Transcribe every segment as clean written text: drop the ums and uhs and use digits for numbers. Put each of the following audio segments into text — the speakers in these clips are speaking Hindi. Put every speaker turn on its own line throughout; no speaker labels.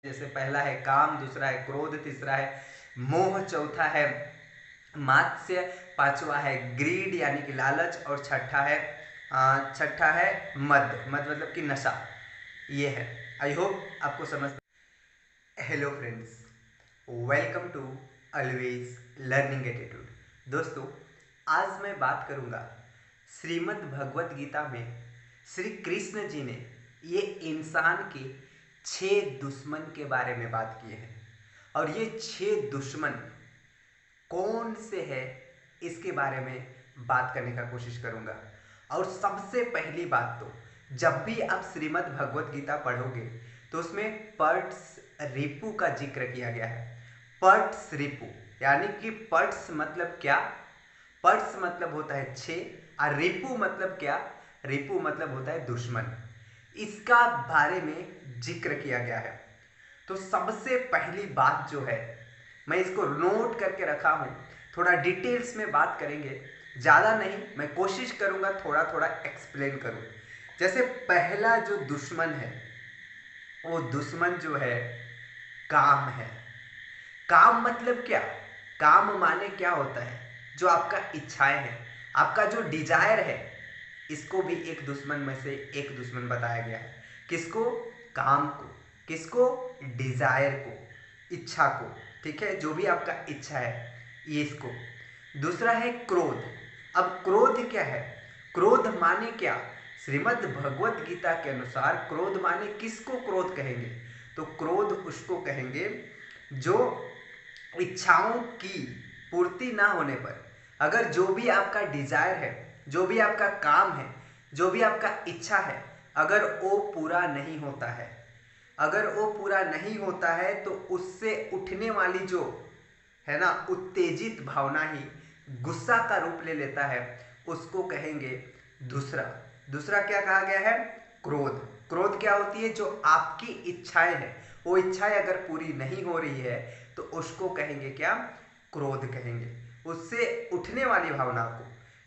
जैसे पहला है काम, दूसरा है क्रोध, तीसरा है मोह, चौथा है मात्स्य, पांचवा है ग्रीड यानी कि लालच और छठा है मद। मद मतलब कि नशा। ये है। आई होप आपको समझ। Hello friends, welcome to always learning attitude. दोस्तों, आज मैं बात करूंगा श्रीमद् भगवत गीता में श्री कृष्ण जी ने ये इंसान के 6 दुश्मन के बारे में बात किए हैं। और ये 6 दुश्मन कौन से है इसके बारे में बात करने का कोशिश करूंगा। और सबसे पहली बात, तो जब भी आप श्रीमद् भगवत गीता पढ़ोगे तो उसमें पर्ट्स रिपु का जिक्र किया गया है। पर्ट्स रिपु यानी कि पर्ट्स मतलब क्या? पर्ट्स मतलब होता है 6 और रिपु मतलब क्या? रिपु मतलब होता है दुश्मन। इसका बारे में जिक्र किया गया है। तो सबसे पहली बात जो है, मैं इसको नोट करके रखा हूं, थोड़ा डिटेल्स में बात करेंगे, ज़्यादा नहीं, मैं कोशिश करूंगा थोड़ा थोड़ा एक्सप्लेन करूं। जैसे पहला जो दुश्मन है, वो दुश्मन जो है काम है। काम मतलब क्या? काम माने क्या होता है? जो आपका इच्छाएं है, आपका जो डिजायर है, इसको भी एक दुश्मन में से एक दुश्मन बताया गया है। किसको? काम को। किसको? डिजायर को, इच्छा को। ठीक है, जो भी आपका इच्छा है, ये इसको। दूसरा है क्रोध। अब क्रोध क्या है? क्रोध माने क्या? श्रीमद् भगवत गीता के अनुसार क्रोध माने किसको क्रोध कहेंगे? तो क्रोध उसको कहेंगे जो इच्छाओं की पूर्ति ना होने पर, अगर जो भी आपका डिजायर है, जो भी आपका काम है, जो भी आपका इच्छा है, अगर वो पूरा नहीं होता है, अगर वो पूरा नहीं होता है, तो उससे उठने वाली जो है ना उत्तेजित भावना ही गुस्सा का रूप ले लेता है, उसको कहेंगे दूसरा। दूसरा क्या कहा गया है? क्रोध। क्रोध क्या होती है? जो आपकी इच्छाएं हैं, वो इच्छाएं अगर पूरी नहीं हो रही है तो उसको कहेंगे क्या? क्रोध कहेंगे। उससे उठने वाली भावना को,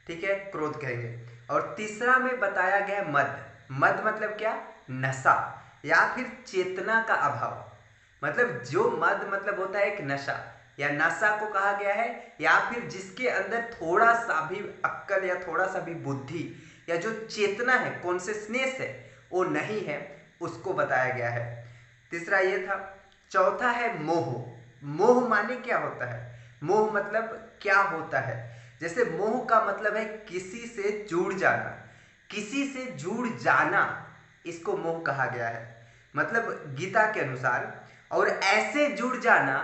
ठीक है, क्रोध कहेंगे। और तीसरा में बताया गया मद। मद मतलब क्या? नशा या फिर चेतना का अभाव। मतलब जो मद मतलब होता है एक नशा, या नशा को कहा गया है, या फिर जिसके अंदर थोड़ा सा भी अक्कल या थोड़ा सा भी बुद्धि या जो चेतना है, कॉन्शियसनेस है, वो नहीं है, उसको बताया गया है। तीसरा ये था। चौथा है मोह। मोह माने क्या होता है? मोह मतलब क्या होता है? जैसे मोह का मतलब है किसी से जुड़ जाना। किसी से जुड़ जाना, इसको मोह कहा गया है, मतलब गीता के अनुसार। और ऐसे जुड़ जाना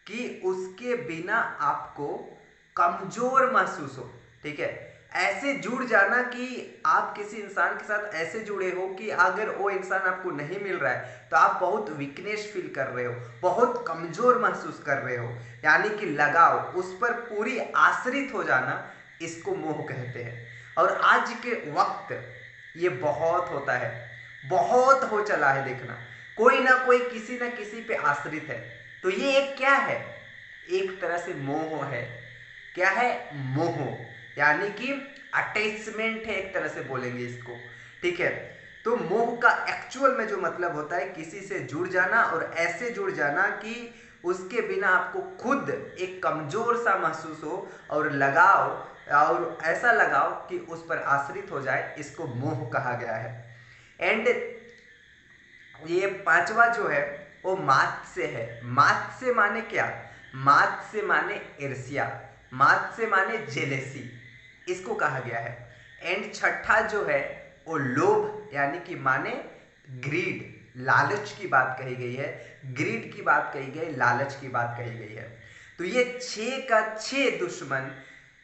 कि उसके बिना आपको कमजोर महसूस हो। ठीक है, ऐसे जुड़ जाना कि आप किसी इंसान के साथ ऐसे जुड़े हो कि अगर वो इंसान आपको नहीं मिल रहा है तो आप बहुत वीकनेस फील कर रहे हो, बहुत कमजोर महसूस कर रहे हो, यानी कि लगाव, उस पर पूरी आश्रित हो जाना, इसको मोह कहते हैं। और आज के वक्त ये बहुत होता है, बहुत हो चला है। देखना, कोई ना कोई किसी ना किसी पे आश्रित है। तो ये एक क्या है? एक तरह से मोह है। क्या है? मोह, यानी कि अटैचमेंट है, एक तरह से बोलेंगे इसको। ठीक है, तो मोह का एक्चुअल में जो मतलब होता है किसी से जुड़ जाना, और ऐसे जुड़ जाना कि उसके बिना आपको खुद एक कमजोर सा महसूस हो, और लगाव, और ऐसा लगाव कि उस पर आश्रित हो जाए, इसको मोह कहा गया है। एंड ये पांचवा जो है वो मात से है। मात से माने क्या? मात से माने ईर्ष्या, मात से माने जेलेसी, इसको कहा गया है। एंड छठा जो है वो लोभ, यानी कि माने ग्रीड, लालच की बात कही गई है। ग्रीड की बात कही गई, लालच की बात कही गई है। तो ये 6 का 6 दुश्मन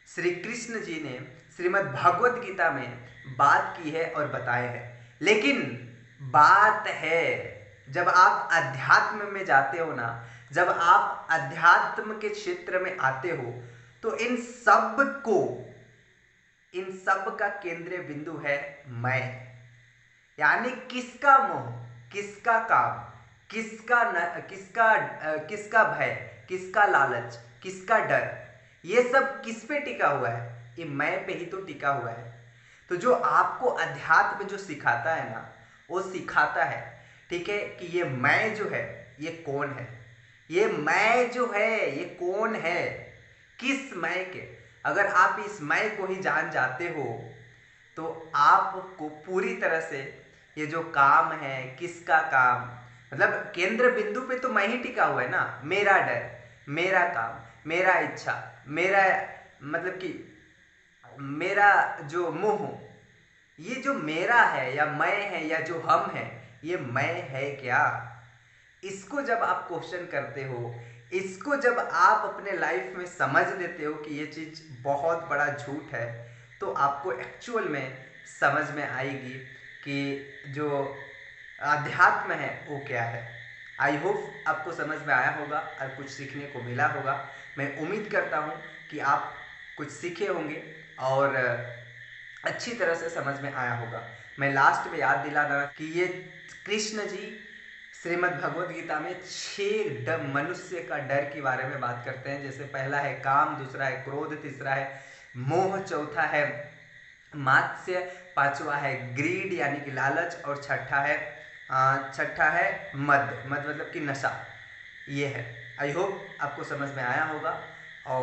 श्री कृष्ण जी ने श्रीमद् भगवत गीता में बात की है और बताए हैं। लेकिन बात है, जब आप अध्यात्म में जाते हो ना, जब आप अध्यात्म के क्षेत्र में आते हो, तो इन सब का केंद्रीय बिंदु है मैं। यानी किसका मोह, किसका काम, किसका भय, किसका लालच, किसका डर, ये सब किस पे टिका हुआ है? ये मैं पे ही तो टिका हुआ है। तो जो आपको अध्यात्म जो सिखाता है ना, वो सिखाता है, ठीक है, कि ये मैं जो है, ये कौन है, ये मैं जो है ये कौन है, किस मैं के। अगर आप इस मैं को ही जान जाते हो तो आपको पूरी तरह से ये जो काम है, किसका काम, मतलब केंद्र बिंदु पे तो मैं ही टिका हुआ है ना। मेरा डर, मेरा काम, मेरा इच्छा, मेरा मतलब कि मेरा जो मोह, ये जो मेरा है या मैं है या जो हम है, ये मैं है क्या। इसको जब आप क्वेश्चन करते हो, इसको जब आप अपने लाइफ में समझ लेते हो कि ये चीज़ बहुत बड़ा झूठ है, तो आपको एक्चुअल में समझ में आएगी कि जो अध्यात्म है वो क्या है। आई होप आपको समझ में आया होगा और कुछ सीखने को मिला होगा। मैं उम्मीद करता हूँ कि आप कुछ सीखे होंगे और अच्छी तरह से समझ में आया होगा। मैं लास्ट में याद दिलाना कि ये कृष्ण जी श्रीमद् भगवद गीता में 6 मनुष्य का डर के बारे में बात करते हैं। जैसे पहला है काम, दूसरा है क्रोध, तीसरा है मोह, चौथा है मात्स्य, पांचवा है ग्रीड यानी कि लालच, और छठा है मद मतलब कि नशा। ये है। आई होप आपको समझ में आया होगा।